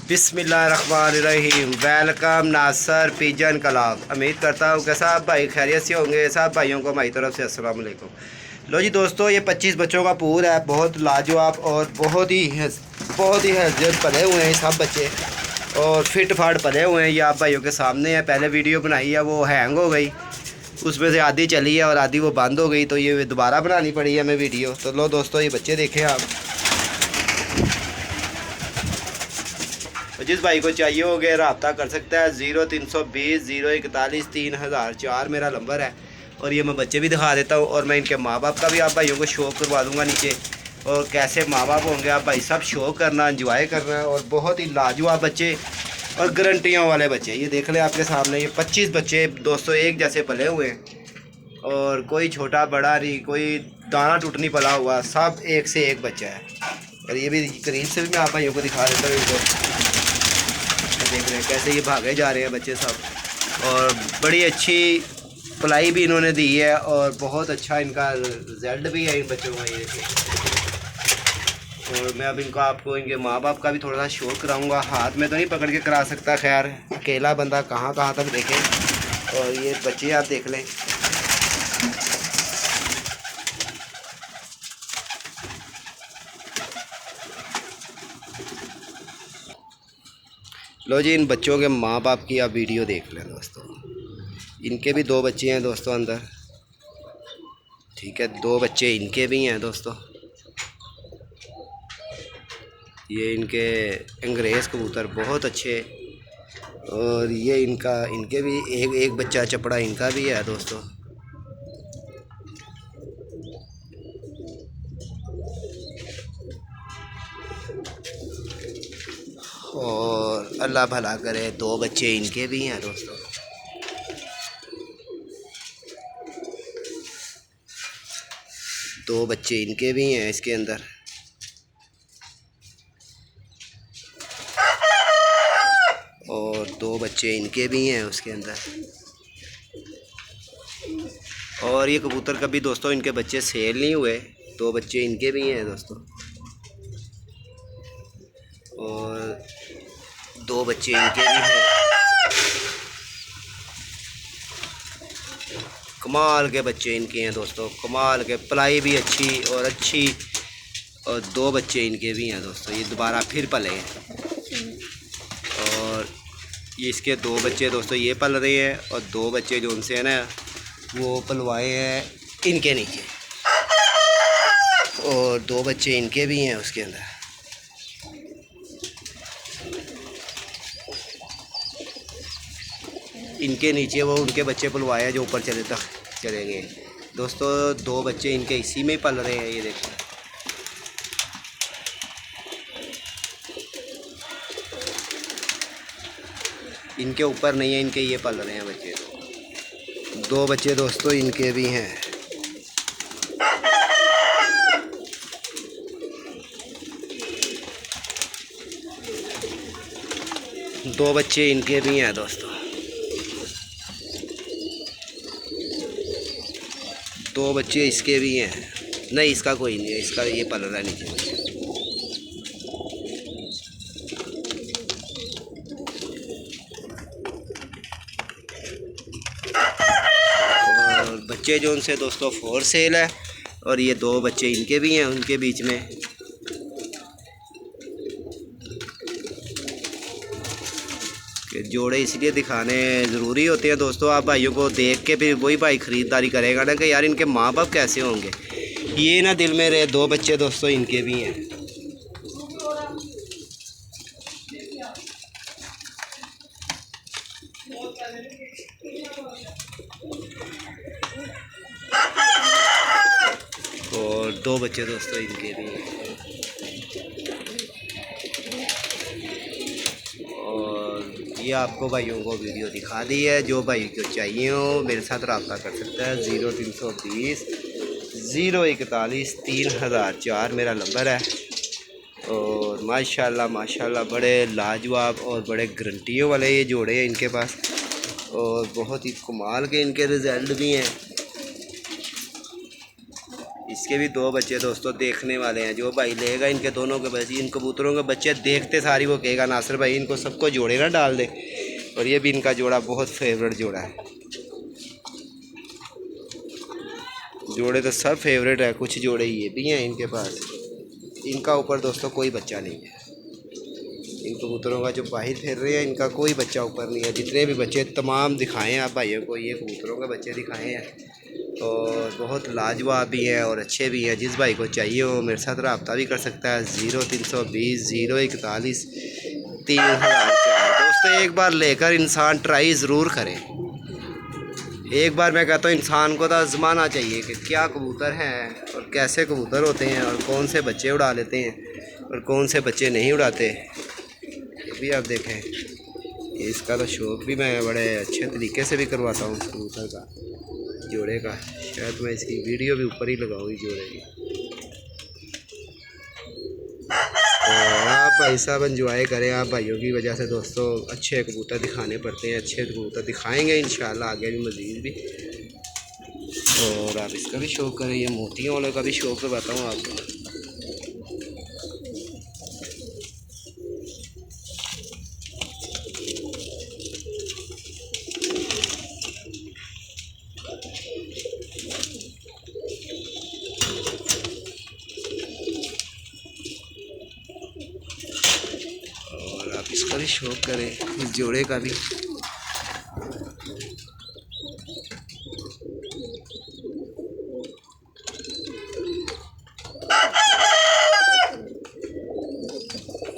बिस्मिल्लाहिर्रहमानिर्रहीम। वेलकम नासर pigeon club. उम्मीद करता हूँ कि सब भाई खैरियत से होंगे। सब भाइयों को हमारी तरफ से अस्सलाम वालेकुम। लो जी दोस्तों, ये 25 बच्चों का पूल है। बहुत लाजवाब और बहुत ही हैसियत पले हुए हैं सब बच्चे और फिट फाट पले हुए हैं। ये आप भाइयों के सामने है। पहले वीडियो बनाई है, वो हैंग हो गई, उसमें से आधी चली है और आधी वो बंद हो गई, तो ये दोबारा बनानी पड़ी है हमें वीडियो। तो लो दोस्तों, ये बच्चे देखें आप। जिस भाई को चाहिए होगा रब्ता कर सकता है। 0320 041 मेरा नंबर है। और ये मैं बच्चे भी दिखा देता हूँ और मैं इनके माँ बाप का भी आप भाइयों को शो करवा दूँगा नीचे। और कैसे माँ बाप होंगे आप भाई, सब शो करना, इंजॉय करना। और बहुत ही लाजवाब बच्चे और गारंटियों वाले बच्चे। ये देख लें आपके सामने, ये 25 बच्चे दोस्तों एक जैसे पले हुए हैं और कोई छोटा बड़ा नहीं, कोई दाना टूट नहीं पला हुआ, सब एक से एक बच्चा है। और ये भी करीब से भी मैं आप भाइयों को दिखा देता हूँ इनको। देख रहे हैं कैसे ये भागे जा रहे हैं बच्चे सब। और बड़ी अच्छी पलाई भी इन्होंने दी है और बहुत अच्छा इनका रिजल्ट भी है इन बच्चों का। ये और मैं अब इनको आपको इनके माँ बाप का भी थोड़ा सा शो कराऊंगा। हाथ में तो नहीं पकड़ के करा सकता, खैर अकेला बंदा कहाँ कहाँ तक देखे। और ये बच्चे आप देख लें। लो जी, इन बच्चों के माँ बाप की आप वीडियो देख लें दोस्तों। इनके भी 2 बच्चे हैं दोस्तों अंदर, ठीक है। 2 बच्चे इनके भी हैं दोस्तों। ये इनके अंग्रेज़ कबूतर बहुत अच्छे। और ये इनके भी एक बच्चा चपड़ा इनका भी है दोस्तों। और अल्लाह भला करे, 2 बच्चे इनके भी हैं दोस्तों। दो बच्चे इनके भी हैं इसके अंदर। और 2 बच्चे इनके भी हैं उसके अंदर। और ये कबूतर कभी दोस्तों इनके बच्चे सेल नहीं हुए, 2 बच्चे इनके भी हैं दोस्तों। और 2 बच्चे इनके भी हैं। कमाल के बच्चे इनके हैं दोस्तों, कमाल के, पलाई भी अच्छी और अच्छी। और 2 बच्चे इनके भी हैं दोस्तों। ये दोबारा फिर पले हैं। और ये इसके 2 बच्चे दोस्तों ये पल रहे हैं। और 2 बच्चे जो उनसे है ना, वो पलवाए हैं इनके नीचे। और 2 बच्चे इनके भी हैं उसके अंदर। इनके नीचे वो उनके बच्चे पलवाए हैं जो ऊपर चलेंगे दोस्तों। 2 बच्चे इनके इसी में ही पल रहे हैं। ये देखो, इनके ऊपर नहीं है, इनके ये पल रहे हैं बच्चे। 2 बच्चे दोस्तों इनके भी हैं। दो बच्चे इनके भी हैं दोस्तों। 2 बच्चे इसके भी हैं। नहीं, इसका कोई नहीं है, इसका ये पल रहा है नीचे। और बच्चे जो उनसे दोस्तों फोर सेल है। और ये 2 बच्चे इनके भी हैं उनके बीच में। जोड़े इसलिए दिखाने ज़रूरी होते हैं दोस्तों, आप भाइयों को देख के फिर वही भाई ख़रीदारी करेगा ना कि यार इनके माँ बाप कैसे होंगे। ये ना दिल में रहे, 2 बच्चे दोस्तों इनके भी हैं। और 2 बच्चे दोस्तों इनके भी हैं। ये आपको भाइयों को वीडियो दिखा दी है। जो भाई को चाहिए हो मेरे साथ रब्ता कर सकता है। 0320 041 3004 मेरा नंबर है। और माशाल्लाह माशाल्लाह बड़े लाजवाब और बड़े गारंटियों वाले ये जोड़े हैं इनके पास। और बहुत ही कमाल के इनके रिज़ल्ट भी हैं। इसके भी 2 बच्चे दोस्तों देखने वाले हैं। जो भाई लेगा इनके दोनों के बच्चे, इन कबूतरों के बच्चे देखते सारी वो कहेगा नासिर भाई इनको सबको जोड़े ना डाल दे। और ये भी इनका जोड़ा बहुत फेवरेट जोड़ा है। जोड़े तो सब फेवरेट है, कुछ जोड़े ये भी हैं इनके पास। इनका ऊपर दोस्तों कोई बच्चा नहीं है। इन कबूतरों का जो बाहर फिर रहे हैं इनका कोई बच्चा ऊपर नहीं है। जितने भी बच्चे तमाम दिखाए हैं आप भाइयों को, ये कबूतरों के बच्चे दिखाए हैं और बहुत लाजवाब भी हैं और अच्छे भी हैं। जिस भाई को चाहिए हो मेरे साथ रब्ता भी कर सकता है। 0320 041 3004। दोस्तों एक बार लेकर इंसान ट्राई ज़रूर करे। एक बार मैं कहता हूँ इंसान को तो आजमाना चाहिए कि क्या कबूतर हैं और कैसे कबूतर होते हैं और कौन से बच्चे उड़ा लेते हैं और कौन से बच्चे नहीं उड़ाते। ये भी आप देखें, इसका तो शौक़ भी मैं बड़े अच्छे तरीके से भी करवाता हूँ कबूतर का, जोड़े का। शायद मैं इसकी वीडियो भी ऊपर ही लगाऊँ जोड़े की। तो आप भाई साहब एंजॉय करें। आप भाइयों की वजह से दोस्तों अच्छे कबूतर दिखाने पड़ते हैं। अच्छे कबूतर दिखाएंगे इंशाल्लाह आगे भी मज़ीद भी। और आप इसका भी शौक़ करें। ये मोतियों वाले का भी शौक़ करवाता हूँ आपको। और आप इसका भी शौक़ करें, इस जोड़े का भी।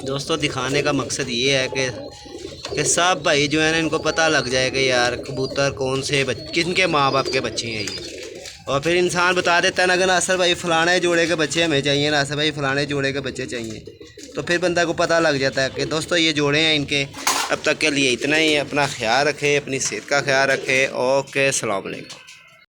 दोस्तों दिखाने का मकसद ये है कि सब भाई जो है ना इनको पता लग जाए कि यार कबूतर कौन से किनके माँ बाप के बच्चे हैं ये। और फिर इंसान बता देता है ना कि नासिर भाई फ़लाने जोड़े के बच्चे हमें चाहिए, नासिर भाई फ़लाने जोड़े के बच्चे चाहिए। तो फिर बंदा को पता लग जाता है कि दोस्तों ये जोड़े हैं इनके। अब तक के लिए इतना ही। अपना ख्याल रखें, अपनी सेहत का ख्याल रखें। ओके, अस्सलाम वालेकुम।